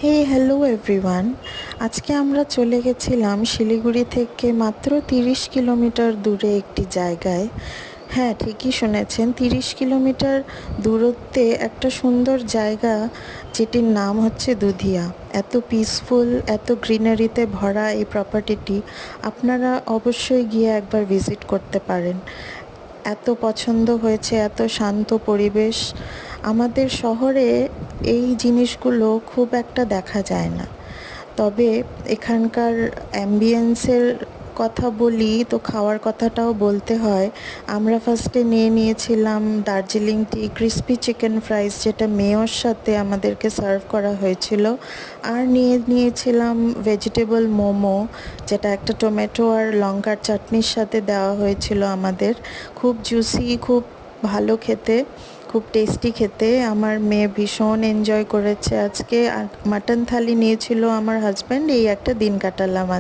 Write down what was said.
Hello everyone. আজকে আমরা চলে গেছিলাম শিলিগুড়ি থেকে মাত্র 30 কিলোমিটার দূরে একটি জায়গায়। হ্যাঁ, ঠিকই শুনেছেন, 30 কিলোমিটার দূরত্বে একটা সুন্দর জায়গা, যেটির নাম হচ্ছে দুধিয়া। এত পিসফুল, এত গ্রিনারিতে ভরা এই প্রপার্টিটি আপনারা অবশ্যই গিয়ে একবার ভিজিট করতে পারেন। এত পছন্দ হয়েছে, এত শান্ত পরিবেশ। আমাদের শহরে এই জিনিসগুলো খুব একটা দেখা যায় না। তবে এখানকার অ্যাম্বিয়েন্সের কথা বলি তো খাওয়ার কথাটাও বলতে হয়। আমরা ফার্স্টে নিয়েছিলাম দার্জিলিং টি ক্রিস্পি চিকেন ফ্রাইস, যেটা মেয়োর সাথে আমাদেরকে সার্ভ করা হয়েছিল। আর নিয়েছিলাম ভেজিটেবল মোমো, যেটা একটা টমেটো আর লঙ্কার চাটনির সাথে দেওয়া হয়েছিল আমাদের। খুব জুসি, খুব ভালো খেতে, খুব টেস্টি খেতে। আমার মেয়ে ভীষণ এনজয় করেছে আজকে। আর মাটন থালি নিয়েছিল আমার হাজব্যান্ড। এই একটা দিন কাটালাম আজ।